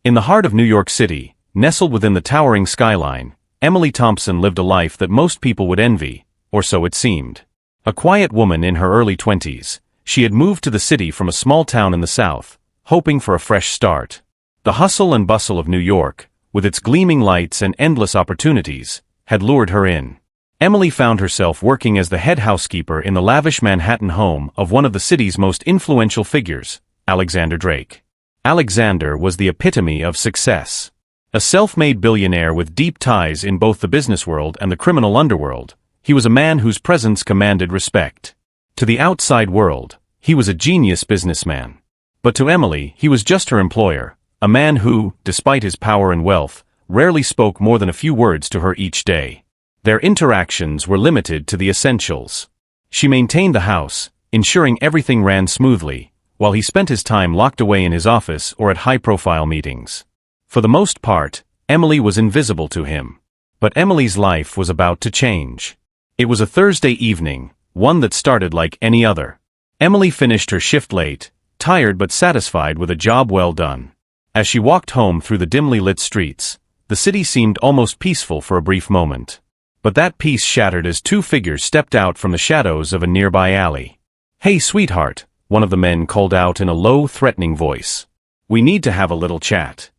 In the heart of New York City, nestled within the towering skyline, Emily Thompson lived a life that most people would envy, or so it seemed. A quiet woman in her early 20s, she had moved to the city from a small town in the South, hoping for a fresh start. The hustle and bustle of New York, with its gleaming lights and endless opportunities, had lured her in. Emily found herself working as the head housekeeper in the lavish Manhattan home of one of the city's most influential figures, Alexander Drake. Alexander was the epitome of success. A self-made billionaire with deep ties in both the business world and the criminal underworld, he was a man whose presence commanded respect. To the outside world, he was a genius businessman. But to Emily, he was just her employer, a man who, despite his power and wealth, rarely spoke more than a few words to her each day. Their interactions were limited to the essentials. She maintained the house, ensuring everything ran smoothly, while he spent his time locked away in his office or at high-profile meetings. For the most part, Emily was invisible to him. But Emily's life was about to change. It was a Thursday evening, one that started like any other. Emily finished her shift late, tired but satisfied with a job well done. As she walked home through the dimly lit streets, the city seemed almost peaceful for a brief moment. But that peace shattered as two figures stepped out from the shadows of a nearby alley. "Hey, sweetheart," one of the men called out in a low, threatening voice. "We need to have a little chat."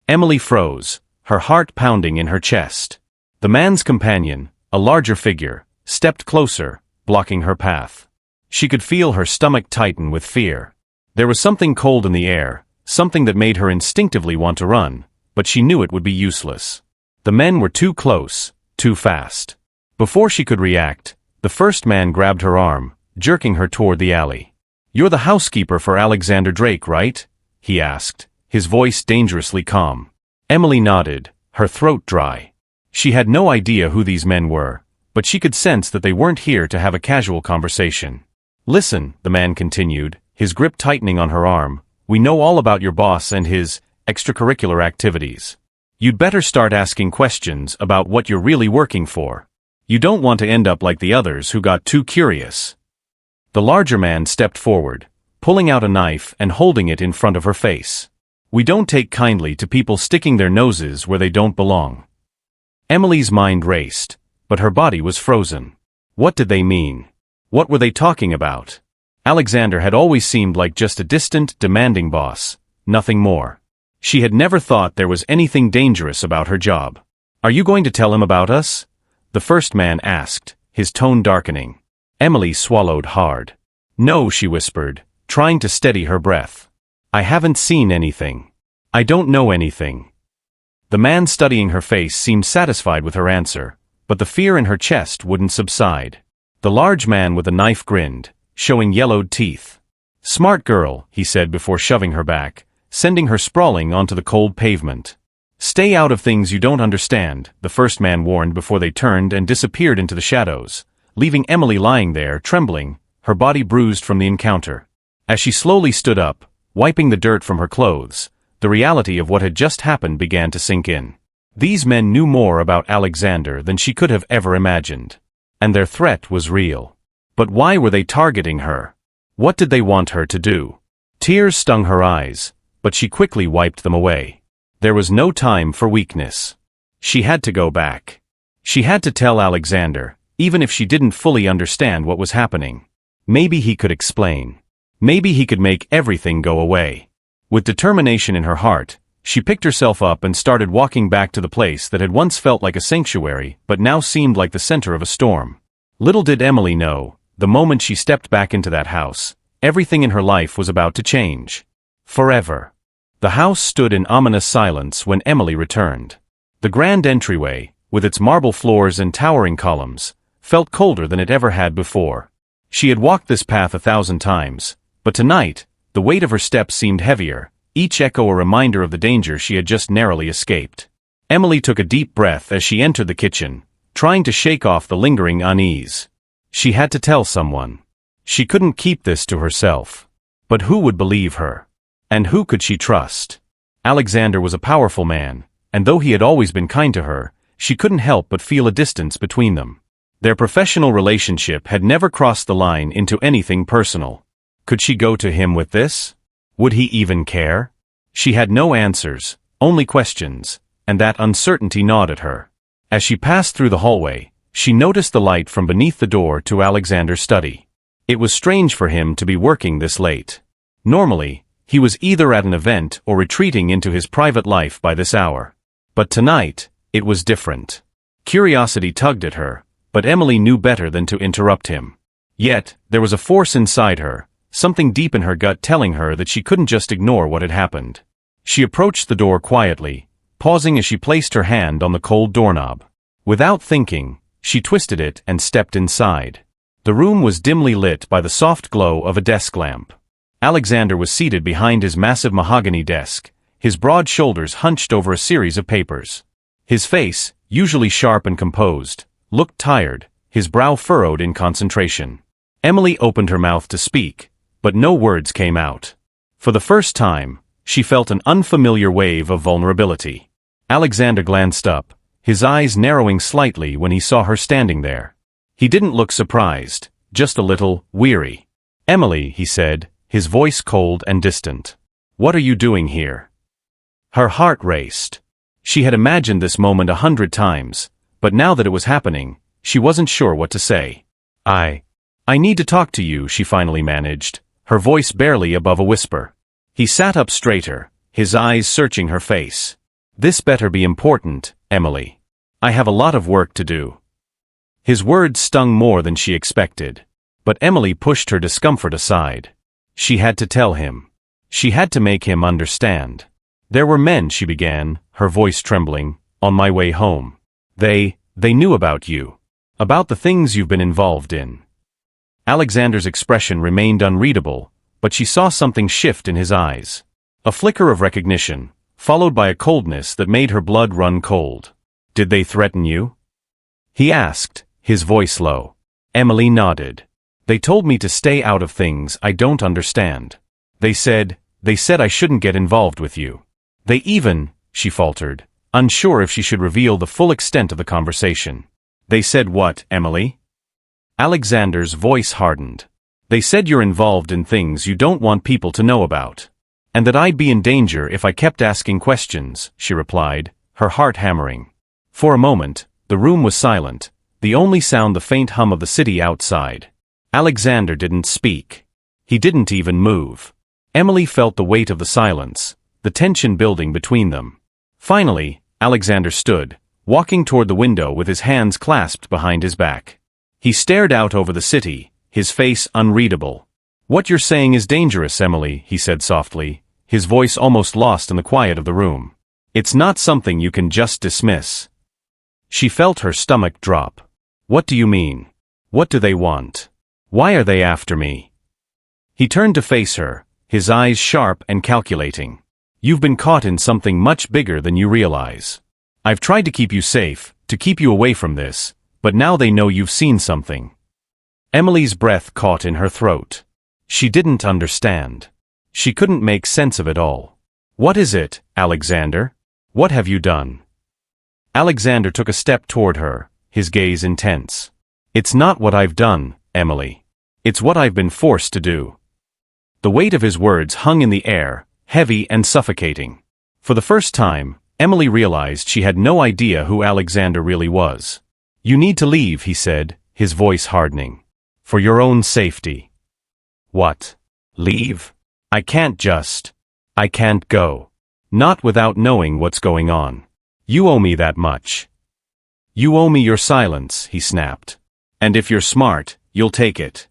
Emily froze, her heart pounding in her chest. The man's companion, a larger figure, stepped closer, blocking her path. She could feel her stomach tighten with fear. There was something cold in the air, something that made her instinctively want to run, but she knew it would be useless. The men were too close, too fast. Before she could react, the first man grabbed her arm, jerking her toward the alley. "You're the housekeeper for Alexander Drake, right?" he asked, his voice dangerously calm. Emily nodded, her throat dry. She had no idea who these men were, but she could sense that they weren't here to have a casual conversation. "Listen," the man continued, his grip tightening on her arm, "we know all about your boss and his extracurricular activities. You'd better start asking questions about what you're really working for. You don't want to end up like the others who got too curious." The larger man stepped forward, pulling out a knife and holding it in front of her face. "We don't take kindly to people sticking their noses where they don't belong." Emily's mind raced, but her body was frozen. What did they mean? What were they talking about? Alexander had always seemed like just a distant, demanding boss, nothing more. She had never thought there was anything dangerous about her job. "Are you going to tell him about us?" the first man asked, his tone darkening. Emily swallowed hard. "No," she whispered, trying to steady her breath. "I haven't seen anything. I don't know anything." The man studying her face seemed satisfied with her answer, but the fear in her chest wouldn't subside. The large man with the knife grinned, showing yellowed teeth. "Smart girl," he said before shoving her back, sending her sprawling onto the cold pavement. "Stay out of things you don't understand," the first man warned before they turned and disappeared into the shadows, leaving Emily lying there, trembling, her body bruised from the encounter. As she slowly stood up, wiping the dirt from her clothes, the reality of what had just happened began to sink in. These men knew more about Alexander than she could have ever imagined. And their threat was real. But why were they targeting her? What did they want her to do? Tears stung her eyes, but she quickly wiped them away. There was no time for weakness. She had to go back. She had to tell Alexander, even if she didn't fully understand what was happening. Maybe he could explain. Maybe he could make everything go away. With determination in her heart, she picked herself up and started walking back to the place that had once felt like a sanctuary but now seemed like the center of a storm. Little did Emily know, the moment she stepped back into that house, everything in her life was about to change. Forever. The house stood in ominous silence when Emily returned. The grand entryway, with its marble floors and towering columns, felt colder than it ever had before. She had walked this path 1,000 times, but tonight, the weight of her steps seemed heavier, each echo a reminder of the danger she had just narrowly escaped. Emily took a deep breath as she entered the kitchen, trying to shake off the lingering unease. She had to tell someone. She couldn't keep this to herself. But who would believe her? And who could she trust? Alexander was a powerful man, and though he had always been kind to her, she couldn't help but feel a distance between them. Their professional relationship had never crossed the line into anything personal. Could she go to him with this? Would he even care? She had no answers, only questions, and that uncertainty gnawed at her. As she passed through the hallway, she noticed the light from beneath the door to Alexander's study. It was strange for him to be working this late. Normally, he was either at an event or retreating into his private life by this hour. But tonight, it was different. Curiosity tugged at her, but Emily knew better than to interrupt him. Yet, there was a force inside her, something deep in her gut telling her that she couldn't just ignore what had happened. She approached the door quietly, pausing as she placed her hand on the cold doorknob. Without thinking, she twisted it and stepped inside. The room was dimly lit by the soft glow of a desk lamp. Alexander was seated behind his massive mahogany desk, his broad shoulders hunched over a series of papers. His face, usually sharp and composed, looked tired, his brow furrowed in concentration. Emily opened her mouth to speak, but no words came out. For the first time, she felt an unfamiliar wave of vulnerability. Alexander glanced up, his eyes narrowing slightly when he saw her standing there. He didn't look surprised, just a little weary. "Emily," he said, his voice cold and distant. "What are you doing here?" Her heart raced. She had imagined this moment 100 times, but now that it was happening, she wasn't sure what to say. I need to talk to you," she finally managed, her voice barely above a whisper. He sat up straighter, his eyes searching her face. "This better be important, Emily. I have a lot of work to do." His words stung more than she expected. But Emily pushed her discomfort aside. She had to tell him. She had to make him understand. "There were men," she began, her voice trembling, "on my way home. They knew about you. About the things you've been involved in." Alexander's expression remained unreadable, but she saw something shift in his eyes. A flicker of recognition, followed by a coldness that made her blood run cold. "Did they threaten you?" he asked, his voice low. Emily nodded. "They told me to stay out of things I don't understand. They said I shouldn't get involved with you. They even," she faltered, unsure if she should reveal the full extent of the conversation. "They said what, Emily?" Alexander's voice hardened. "They said you're involved in things you don't want people to know about. And that I'd be in danger if I kept asking questions," she replied, her heart hammering. For a moment, the room was silent, the only sound the faint hum of the city outside. Alexander didn't speak. He didn't even move. Emily felt the weight of the silence, the tension building between them. Finally, Alexander stood, walking toward the window with his hands clasped behind his back. He stared out over the city, his face unreadable. "What you're saying is dangerous, Emily," he said softly, his voice almost lost in the quiet of the room. "It's not something you can just dismiss." She felt her stomach drop. "What do you mean? What do they want? Why are they after me?" He turned to face her, his eyes sharp and calculating. "You've been caught in something much bigger than you realize. I've tried to keep you safe, to keep you away from this, but now they know you've seen something." Emily's breath caught in her throat. She didn't understand. She couldn't make sense of it all. "What is it, Alexander? What have you done?" Alexander took a step toward her, his gaze intense. "It's not what I've done, Emily. It's what I've been forced to do." The weight of his words hung in the air, heavy and suffocating. For the first time, Emily realized she had no idea who Alexander really was. "You need to leave," he said, his voice hardening. "For your own safety." "What? Leave? I can't go. Not without knowing what's going on. You owe me that much." "You owe me your silence," he snapped. "And if you're smart, you'll take it."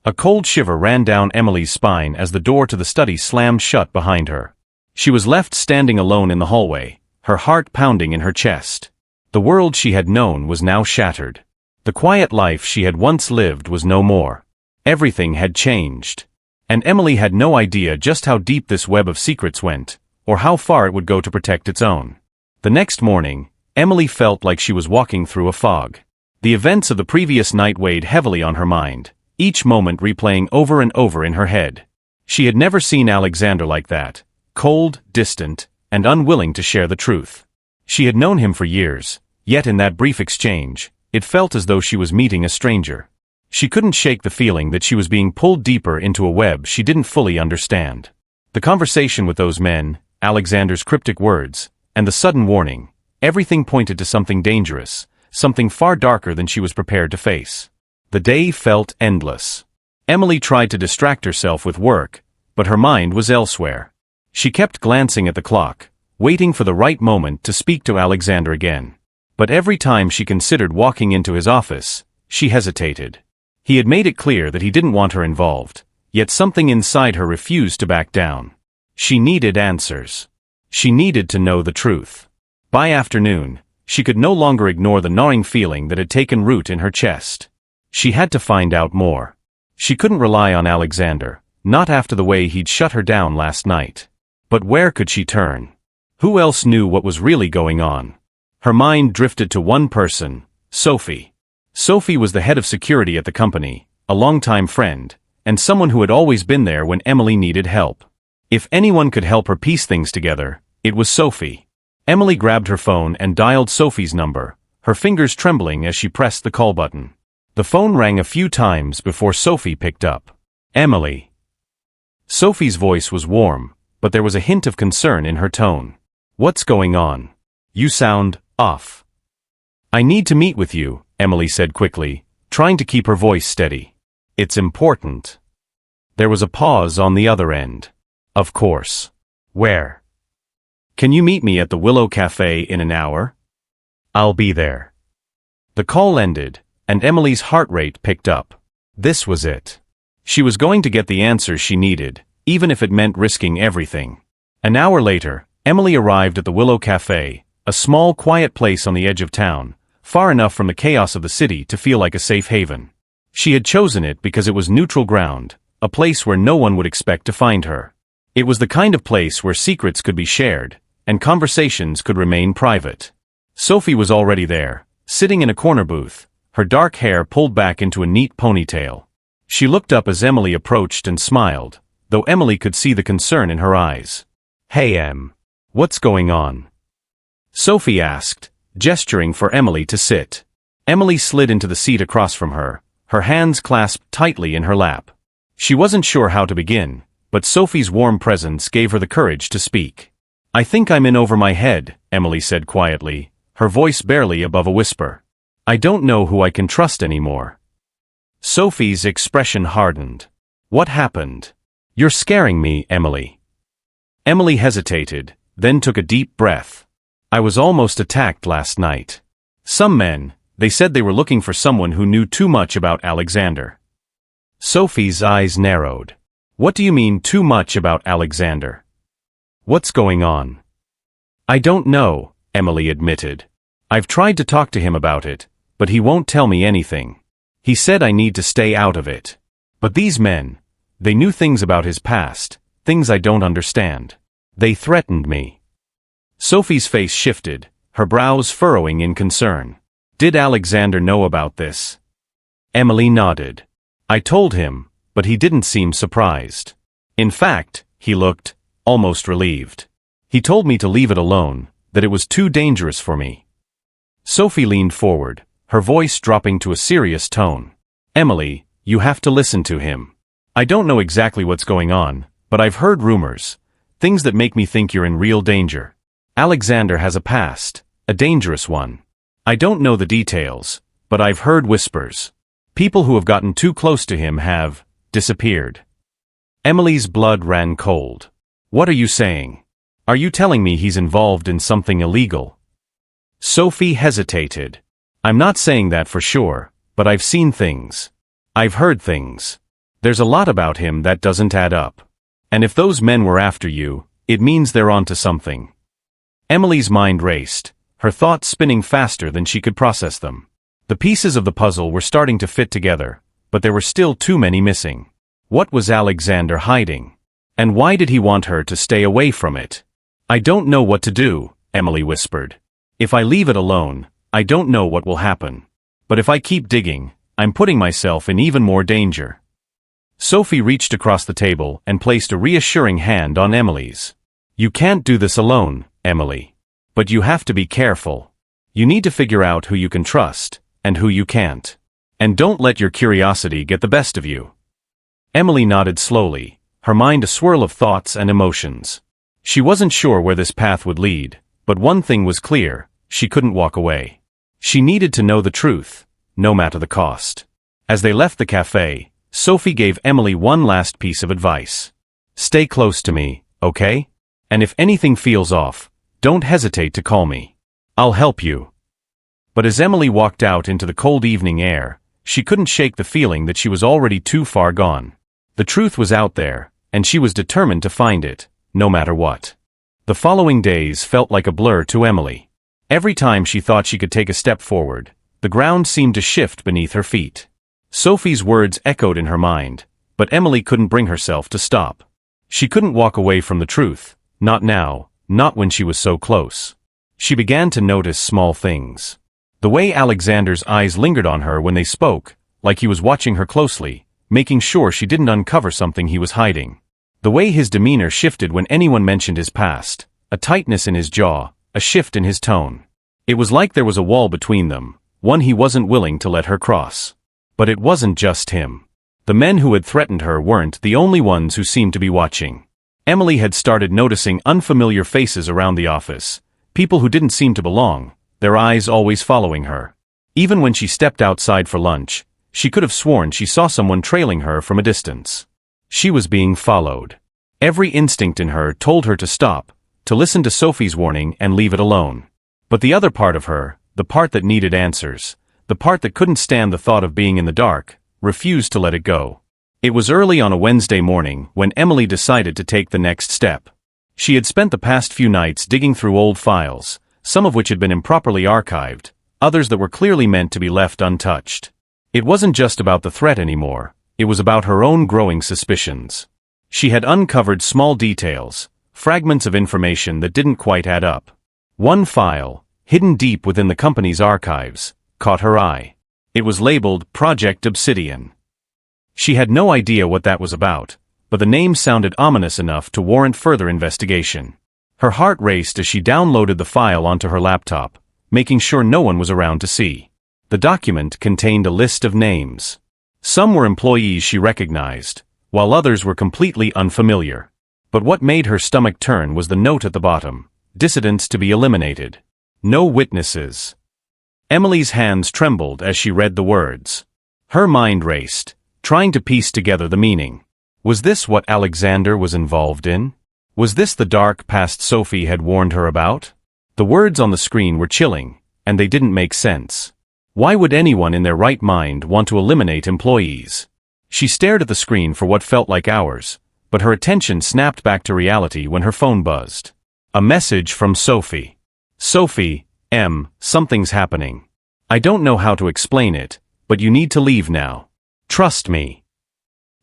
A cold shiver ran down Emily's spine as the door to the study slammed shut behind her. She was left standing alone in the hallway, her heart pounding in her chest. The world she had known was now shattered. The quiet life she had once lived was no more. Everything had changed. And Emily had no idea just how deep this web of secrets went, or how far it would go to protect its own. The next morning, Emily felt like she was walking through a fog. The events of the previous night weighed heavily on her mind, each moment replaying over and over in her head. She had never seen Alexander like that, cold, distant, and unwilling to share the truth. She had known him for years, yet in that brief exchange, it felt as though she was meeting a stranger. She couldn't shake the feeling that she was being pulled deeper into a web she didn't fully understand. The conversation with those men, Alexander's cryptic words, and the sudden warning, everything pointed to something dangerous, something far darker than she was prepared to face. The day felt endless. Emily tried to distract herself with work, but her mind was elsewhere. She kept glancing at the clock, waiting for the right moment to speak to Alexander again. But every time she considered walking into his office, she hesitated. He had made it clear that he didn't want her involved, yet something inside her refused to back down. She needed answers. She needed to know the truth. By afternoon, she could no longer ignore the gnawing feeling that had taken root in her chest. She had to find out more. She couldn't rely on Alexander, not after the way he'd shut her down last night. But where could she turn? Who else knew what was really going on? Her mind drifted to one person, Sophie. Sophie was the head of security at the company, a longtime friend, and someone who had always been there when Emily needed help. If anyone could help her piece things together, it was Sophie. Emily grabbed her phone and dialed Sophie's number, her fingers trembling as she pressed the call button. The phone rang a few times before Sophie picked up. Emily. Sophie's voice was warm, but there was a hint of concern in her tone. What's going on? You sound off. I need to meet with you, Emily said quickly, trying to keep her voice steady. It's important. There was a pause on the other end. Of course. Where? Can you meet me at the Willow Cafe in an hour? I'll be there. The call ended, and Emily's heart rate picked up. This was it. She was going to get the answers she needed, even if it meant risking everything. An hour later, Emily arrived at the Willow Cafe, a small, quiet place on the edge of town, far enough from the chaos of the city to feel like a safe haven. She had chosen it because it was neutral ground, a place where no one would expect to find her. It was the kind of place where secrets could be shared, and conversations could remain private. Sophie was already there, sitting in a corner booth, her dark hair pulled back into a neat ponytail. She looked up as Emily approached and smiled, though Emily could see the concern in her eyes. Hey Em. What's going on? Sophie asked, gesturing for Emily to sit. Emily slid into the seat across from her, her hands clasped tightly in her lap. She wasn't sure how to begin, but Sophie's warm presence gave her the courage to speak. I think I'm in over my head, Emily said quietly, her voice barely above a whisper. I don't know who I can trust anymore. Sophie's expression hardened. What happened? You're scaring me, Emily. Emily hesitated, then took a deep breath. I was almost attacked last night. Some men, they said they were looking for someone who knew too much about Alexander. Sophie's eyes narrowed. What do you mean too much about Alexander? What's going on? I don't know, Emily admitted. I've tried to talk to him about it, but he won't tell me anything. He said I need to stay out of it. But these men, they knew things about his past, things I don't understand. They threatened me. Sophie's face shifted, her brows furrowing in concern. Did Alexander know about this? Emily nodded. I told him, but he didn't seem surprised. In fact, he looked almost relieved. He told me to leave it alone, that it was too dangerous for me. Sophie leaned forward, her voice dropping to a serious tone. Emily, you have to listen to him. I don't know exactly what's going on, but I've heard rumors, things that make me think you're in real danger. Alexander has a past, a dangerous one. I don't know the details, but I've heard whispers. People who have gotten too close to him have disappeared. Emily's blood ran cold. What are you saying? Are you telling me he's involved in something illegal? Sophie hesitated. I'm not saying that for sure, but I've seen things. I've heard things. There's a lot about him that doesn't add up. And if those men were after you, it means they're onto something. Emily's mind raced, her thoughts spinning faster than she could process them. The pieces of the puzzle were starting to fit together, but there were still too many missing. What was Alexander hiding? And why did he want her to stay away from it? I don't know what to do, Emily whispered. If I leave it alone, I don't know what will happen. But if I keep digging, I'm putting myself in even more danger. Sophie reached across the table and placed a reassuring hand on Emily's. You can't do this alone, Emily. But you have to be careful. You need to figure out who you can trust, and who you can't. And don't let your curiosity get the best of you. Emily nodded slowly, her mind a swirl of thoughts and emotions. She wasn't sure where this path would lead, but one thing was clear: she couldn't walk away. She needed to know the truth, no matter the cost. As they left the cafe, Sophie gave Emily one last piece of advice. Stay close to me, okay? And if anything feels off, don't hesitate to call me. I'll help you. But as Emily walked out into the cold evening air, she couldn't shake the feeling that she was already too far gone. The truth was out there, and she was determined to find it, no matter what. The following days felt like a blur to Emily. Every time she thought she could take a step forward, the ground seemed to shift beneath her feet. Sophie's words echoed in her mind, but Emily couldn't bring herself to stop. She couldn't walk away from the truth, not now, not when she was so close. She began to notice small things. The way Alexander's eyes lingered on her when they spoke, like he was watching her closely, making sure she didn't uncover something he was hiding. The way his demeanor shifted when anyone mentioned his past, a tightness in his jaw, a shift in his tone. It was like there was a wall between them, one he wasn't willing to let her cross. But it wasn't just him. The men who had threatened her weren't the only ones who seemed to be watching. Emily had started noticing unfamiliar faces around the office, people who didn't seem to belong, their eyes always following her. Even when she stepped outside for lunch, she could have sworn she saw someone trailing her from a distance. She was being followed. Every instinct in her told her to stop, to listen to Sophie's warning and leave it alone. But the other part of her, the part that needed answers, the part that couldn't stand the thought of being in the dark, refused to let it go. It was early on a Wednesday morning when Emily decided to take the next step. She had spent the past few nights digging through old files, some of which had been improperly archived, others that were clearly meant to be left untouched. It wasn't just about the threat anymore, it was about her own growing suspicions. She had uncovered small details, fragments of information that didn't quite add up. One file, hidden deep within the company's archives, caught her eye. It was labeled Project Obsidian. She had no idea what that was about, but the name sounded ominous enough to warrant further investigation. Her heart raced as she downloaded the file onto her laptop, making sure no one was around to see. The document contained a list of names. Some were employees she recognized, while others were completely unfamiliar. But what made her stomach turn was the note at the bottom: dissidents to be eliminated. No witnesses. Emily's hands trembled as she read the words. Her mind raced, trying to piece together the meaning. Was this what Alexander was involved in? Was this the dark past Sophie had warned her about? The words on the screen were chilling, and they didn't make sense. Why would anyone in their right mind want to eliminate employees? She stared at the screen for what felt like hours, but her attention snapped back to reality when her phone buzzed. A message from Sophie. Sophie, something's happening. I don't know how to explain it, but you need to leave now. Trust me.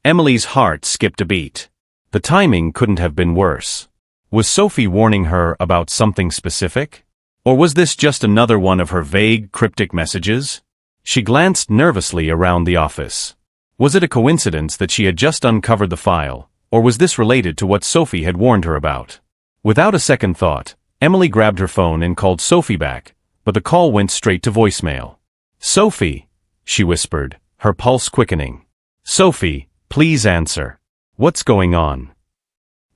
Emily's heart skipped a beat. The timing couldn't have been worse. Was Sophie warning her about something specific? Or was this just another one of her vague, cryptic messages? She glanced nervously around the office. Was it a coincidence that she had just uncovered the file, or was this related to what Sophie had warned her about? Without a second thought, Emily grabbed her phone and called Sophie back, but the call went straight to voicemail. Sophie, she whispered, her pulse quickening. Sophie, please answer. What's going on?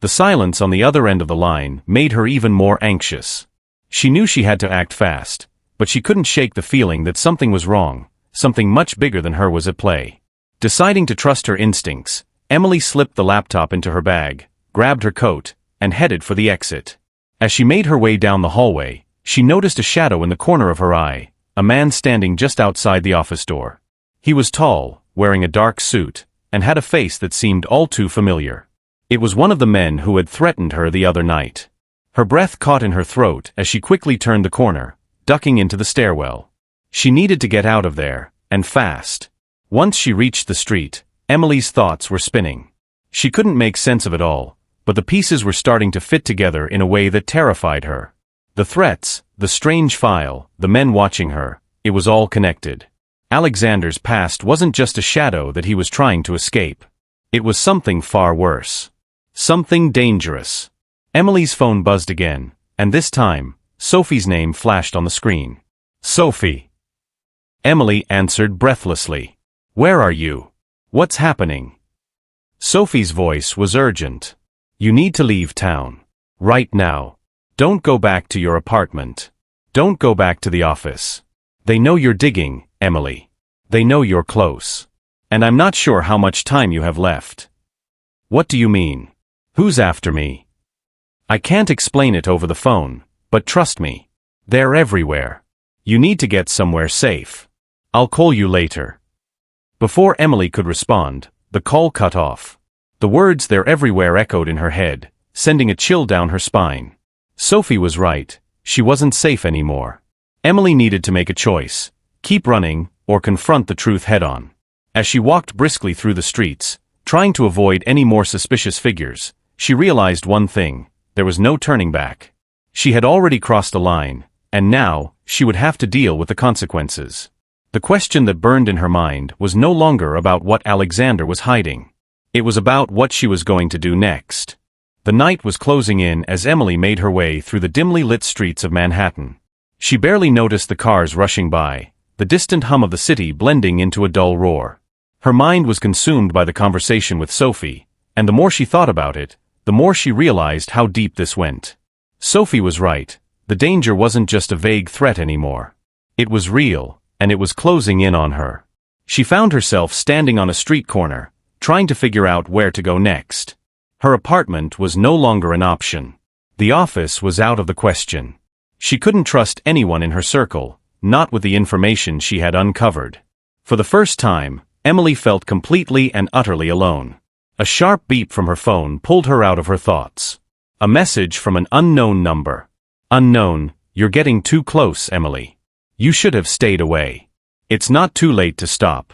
The silence on the other end of the line made her even more anxious. She knew she had to act fast, but she couldn't shake the feeling that something was wrong, something much bigger than her was at play. Deciding to trust her instincts, Emily slipped the laptop into her bag, grabbed her coat, and headed for the exit. As she made her way down the hallway, she noticed a shadow in the corner of her eye, a man standing just outside the office door. He was tall, wearing a dark suit, and had a face that seemed all too familiar. It was one of the men who had threatened her the other night. Her breath caught in her throat as she quickly turned the corner, ducking into the stairwell. She needed to get out of there, and fast. Once she reached the street, Emily's thoughts were spinning. She couldn't make sense of it all, but the pieces were starting to fit together in a way that terrified her. The threats, the strange file, the men watching her, it was all connected. Alexander's past wasn't just a shadow that he was trying to escape. It was something far worse. Something dangerous. Emily's phone buzzed again, and this time, Sophie's name flashed on the screen. Sophie. Emily answered breathlessly. Where are you? What's happening? Sophie's voice was urgent. You need to leave town. Right now. Don't go back to your apartment. Don't go back to the office. They know you're digging, Emily. They know you're close. And I'm not sure how much time you have left. What do you mean? Who's after me? I can't explain it over the phone, but trust me. They're everywhere. You need to get somewhere safe. I'll call you later. Before Emily could respond, the call cut off. The words "they're everywhere" echoed in her head, sending a chill down her spine. Sophie was right. She wasn't safe anymore. Emily needed to make a choice: keep running, or confront the truth head-on. As she walked briskly through the streets, trying to avoid any more suspicious figures, she realized one thing: there was no turning back. She had already crossed the line, and now, she would have to deal with the consequences. The question that burned in her mind was no longer about what Alexander was hiding. It was about what she was going to do next. The night was closing in as Emily made her way through the dimly lit streets of Manhattan. She barely noticed the cars rushing by, the distant hum of the city blending into a dull roar. Her mind was consumed by the conversation with Sophie, and the more she thought about it, the more she realized how deep this went. Sophie was right. The danger wasn't just a vague threat anymore. It was real, and it was closing in on her. She found herself standing on a street corner, trying to figure out where to go next. Her apartment was no longer an option. The office was out of the question. She couldn't trust anyone in her circle, not with the information she had uncovered. For the first time, Emily felt completely and utterly alone. A sharp beep from her phone pulled her out of her thoughts. A message from an unknown number. Unknown: "You're getting too close, Emily. You should have stayed away. It's not too late to stop."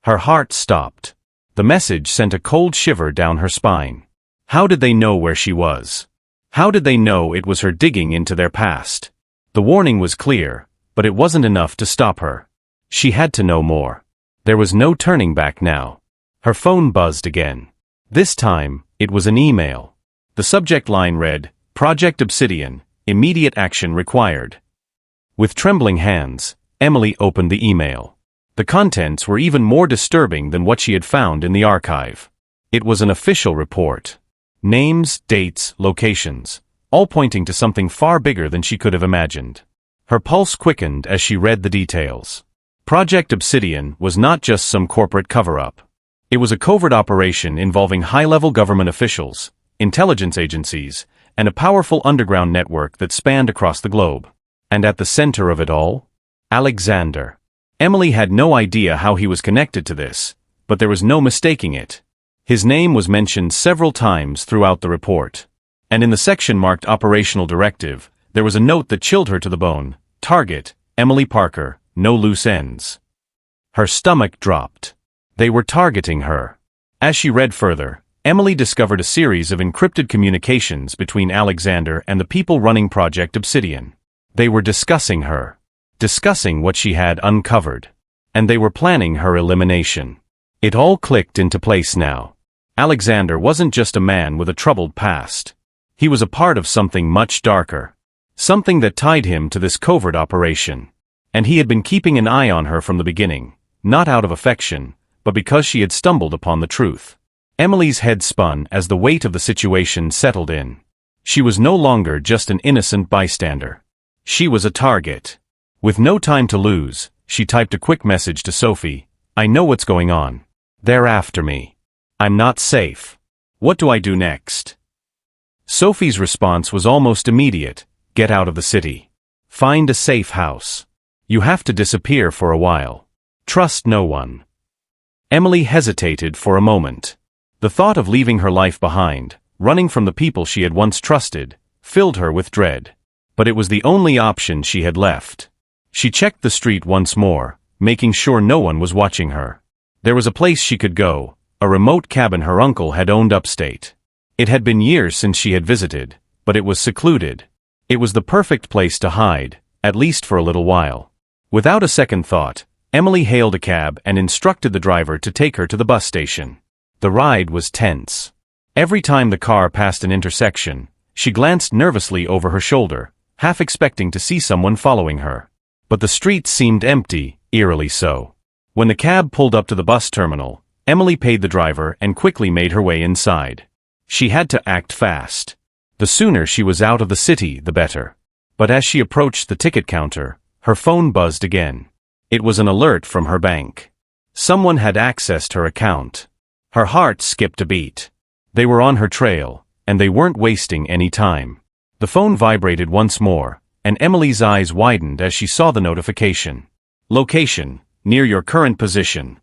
Her heart stopped. The message sent a cold shiver down her spine. How did they know where she was? How did they know it was her digging into their past? The warning was clear, but it wasn't enough to stop her. She had to know more. There was no turning back now. Her phone buzzed again. This time, it was an email. The subject line read, "Project Obsidian, immediate action required." With trembling hands, Emily opened the email. The contents were even more disturbing than what she had found in the archive. It was an official report. Names, dates, locations, all pointing to something far bigger than she could have imagined. Her pulse quickened as she read the details. Project Obsidian was not just some corporate cover-up. It was a covert operation involving high-level government officials, intelligence agencies, and a powerful underground network that spanned across the globe. And at the center of it all? Alexander. Emily had no idea how he was connected to this, but there was no mistaking it. His name was mentioned several times throughout the report. And in the section marked Operational Directive, there was a note that chilled her to the bone: Target, Emily Parker, no loose ends. Her stomach dropped. They were targeting her. As she read further, Emily discovered a series of encrypted communications between Alexander and the people running Project Obsidian. They were discussing her. Discussing what she had uncovered. And they were planning her elimination. It all clicked into place now. Alexander wasn't just a man with a troubled past. He was a part of something much darker. Something that tied him to this covert operation. And he had been keeping an eye on her from the beginning, not out of affection, but because she had stumbled upon the truth. Emily's head spun as the weight of the situation settled in. She was no longer just an innocent bystander. She was a target. With no time to lose, she typed a quick message to Sophie: "I know what's going on. They're after me. I'm not safe. What do I do next?" Sophie's response was almost immediate: "Get out of the city. Find a safe house. You have to disappear for a while. Trust no one." Emily hesitated for a moment. The thought of leaving her life behind, running from the people she had once trusted, filled her with dread. But it was the only option she had left. She checked the street once more, making sure no one was watching her. There was a place she could go, a remote cabin her uncle had owned upstate. It had been years since she had visited, but it was secluded. It was the perfect place to hide, at least for a little while. Without a second thought, Emily hailed a cab and instructed the driver to take her to the bus station. The ride was tense. Every time the car passed an intersection, she glanced nervously over her shoulder, half expecting to see someone following her. But the streets seemed empty, eerily so. When the cab pulled up to the bus terminal, Emily paid the driver and quickly made her way inside. She had to act fast. The sooner she was out of the city, the better. But as she approached the ticket counter, her phone buzzed again. It was an alert from her bank. Someone had accessed her account. Her heart skipped a beat. They were on her trail, and they weren't wasting any time. The phone vibrated once more, and Emily's eyes widened as she saw the notification. Location, near your current position.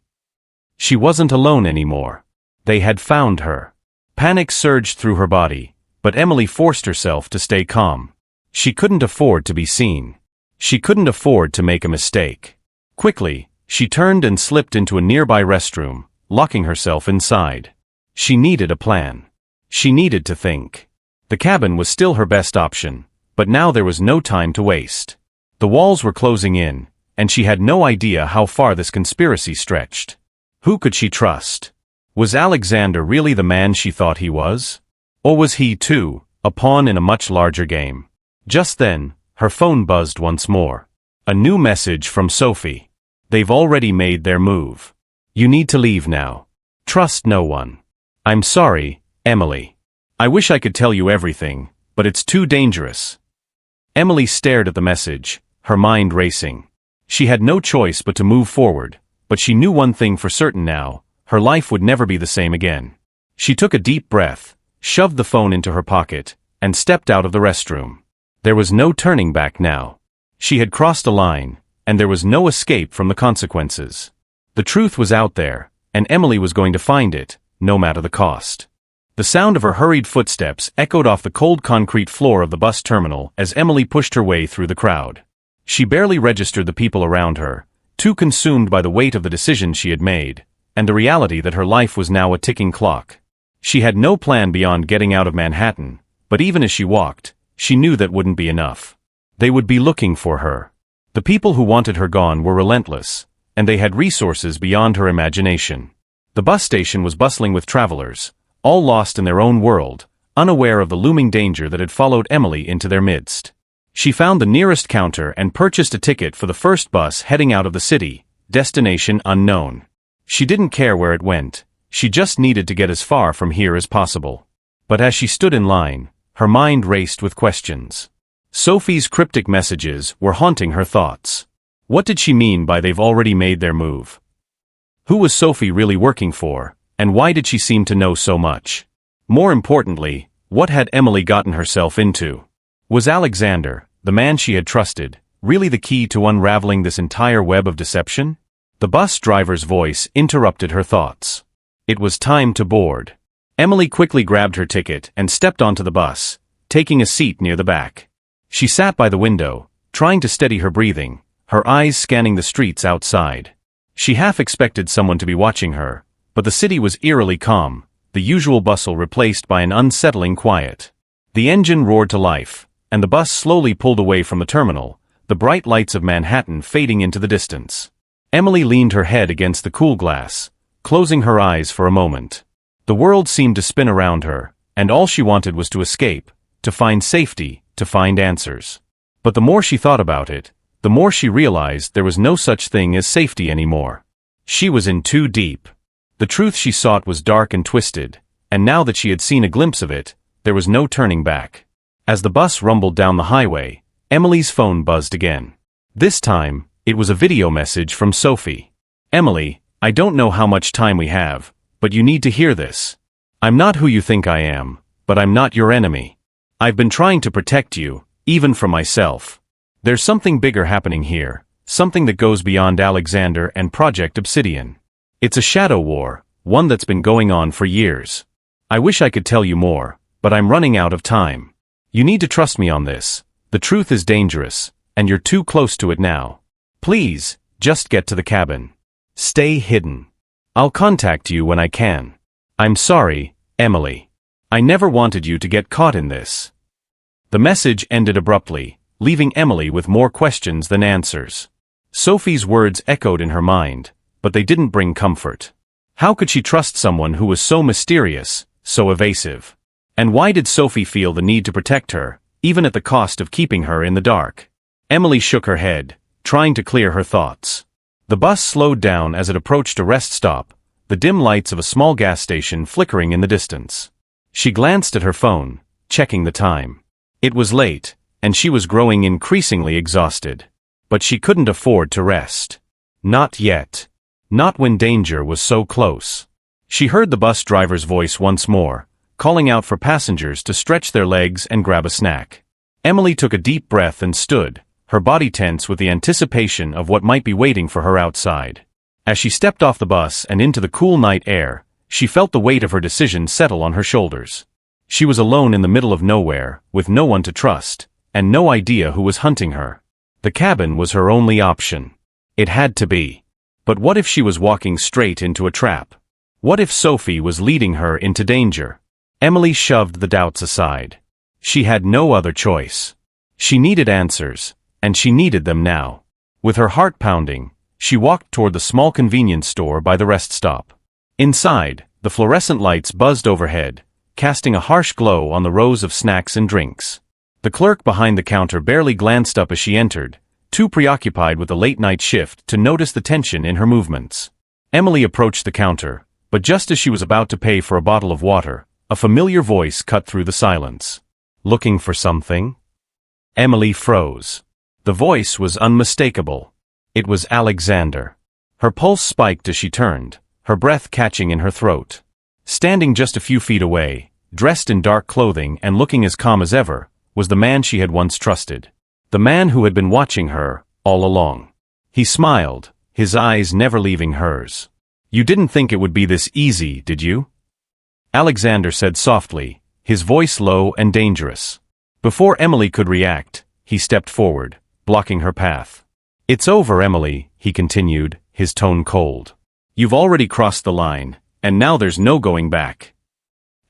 She wasn't alone anymore. They had found her. Panic surged through her body, but Emily forced herself to stay calm. She couldn't afford to be seen. She couldn't afford to make a mistake. Quickly, she turned and slipped into a nearby restroom, locking herself inside. She needed a plan. She needed to think. The cabin was still her best option, but now there was no time to waste. The walls were closing in, and she had no idea how far this conspiracy stretched. Who could she trust? Was Alexander really the man she thought he was? Or was he, too, a pawn in a much larger game? Just then, her phone buzzed once more. A new message from Sophie. They've already made their move. You need to leave now. Trust no one. I'm sorry, Emily. I wish I could tell you everything, but it's too dangerous. Emily stared at the message, her mind racing. She had no choice but to move forward, but she knew one thing for certain now: her life would never be the same again. She took a deep breath, shoved the phone into her pocket, and stepped out of the restroom. There was no turning back now. She had crossed a line, and there was no escape from the consequences. The truth was out there, and Emily was going to find it, no matter the cost. The sound of her hurried footsteps echoed off the cold concrete floor of the bus terminal as Emily pushed her way through the crowd. She barely registered the people around her, too consumed by the weight of the decision she had made, and the reality that her life was now a ticking clock. She had no plan beyond getting out of Manhattan, but even as she walked, she knew that wouldn't be enough. They would be looking for her. The people who wanted her gone were relentless, and they had resources beyond her imagination. The bus station was bustling with travelers, all lost in their own world, unaware of the looming danger that had followed Emily into their midst. She found the nearest counter and purchased a ticket for the first bus heading out of the city, destination unknown. She didn't care where it went, she just needed to get as far from here as possible. But as she stood in line, her mind raced with questions. Sophie's cryptic messages were haunting her thoughts. What did she mean by they've already made their move? Who was Sophie really working for, and why did she seem to know so much? More importantly, what had Emily gotten herself into? Was Alexander, the man she had trusted, really the key to unraveling this entire web of deception? The bus driver's voice interrupted her thoughts. It was time to board. Emily quickly grabbed her ticket and stepped onto the bus, taking a seat near the back. She sat by the window, trying to steady her breathing, her eyes scanning the streets outside. She half expected someone to be watching her, but the city was eerily calm, the usual bustle replaced by an unsettling quiet. The engine roared to life, and the bus slowly pulled away from the terminal, the bright lights of Manhattan fading into the distance. Emily leaned her head against the cool glass, closing her eyes for a moment. The world seemed to spin around her, and all she wanted was to escape, to find safety, to find answers. But the more she thought about it, the more she realized there was no such thing as safety anymore. She was in too deep. The truth she sought was dark and twisted, and now that she had seen a glimpse of it, there was no turning back. As the bus rumbled down the highway, Emily's phone buzzed again. This time, it was a video message from Sophie. Emily, I don't know how much time we have, but you need to hear this. I'm not who you think I am, but I'm not your enemy. I've been trying to protect you, even from myself. There's something bigger happening here, something that goes beyond Alexander and Project Obsidian. It's a shadow war, one that's been going on for years. I wish I could tell you more, but I'm running out of time. You need to trust me on this. The truth is dangerous, and you're too close to it now. Please, just get to the cabin. Stay hidden. I'll contact you when I can. I'm sorry, Emily. I never wanted you to get caught in this. The message ended abruptly, leaving Emily with more questions than answers. Sophie's words echoed in her mind, but they didn't bring comfort. How could she trust someone who was so mysterious, so evasive? And why did Sophie feel the need to protect her, even at the cost of keeping her in the dark? Emily shook her head, trying to clear her thoughts. The bus slowed down as it approached a rest stop, the dim lights of a small gas station flickering in the distance. She glanced at her phone, checking the time. It was late, and she was growing increasingly exhausted. But she couldn't afford to rest. Not yet. Not when danger was so close. She heard the bus driver's voice once more, calling out for passengers to stretch their legs and grab a snack. Emily took a deep breath and stood, her body tense with the anticipation of what might be waiting for her outside. As she stepped off the bus and into the cool night air, she felt the weight of her decision settle on her shoulders. She was alone in the middle of nowhere, with no one to trust, and no idea who was hunting her. The cabin was her only option. It had to be. But what if she was walking straight into a trap? What if Sophie was leading her into danger? Emily shoved the doubts aside. She had no other choice. She needed answers, and she needed them now. With her heart pounding, she walked toward the small convenience store by the rest stop. Inside, the fluorescent lights buzzed overhead, casting a harsh glow on the rows of snacks and drinks. The clerk behind the counter barely glanced up as she entered, too preoccupied with the late-night shift to notice the tension in her movements. Emily approached the counter, but just as she was about to pay for a bottle of water, a familiar voice cut through the silence. "Looking for something?" Emily froze. The voice was unmistakable. It was Alexander. Her pulse spiked as she turned, her breath catching in her throat. Standing just a few feet away, dressed in dark clothing and looking as calm as ever, was the man she had once trusted. The man who had been watching her, all along. He smiled, his eyes never leaving hers. "You didn't think it would be this easy, did you?" Alexander said softly, his voice low and dangerous. Before Emily could react, he stepped forward, blocking her path. "It's over, Emily," he continued, his tone cold. "You've already crossed the line, and now there's no going back."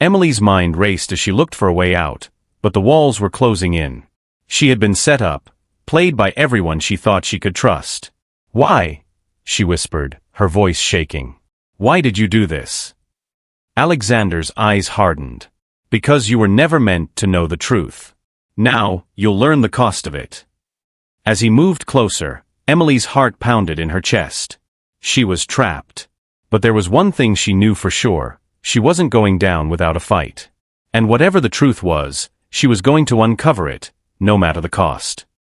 Emily's mind raced as she looked for a way out, but the walls were closing in. She had been set up, played by everyone she thought she could trust. "Why?" she whispered, her voice shaking. "Why did you do this?" Alexander's eyes hardened. "Because you were never meant to know the truth. Now, you'll learn the cost of it." As he moved closer, Emily's heart pounded in her chest. She was trapped. But there was one thing she knew for sure: she wasn't going down without a fight. And whatever the truth was, she was going to uncover it, no matter the cost.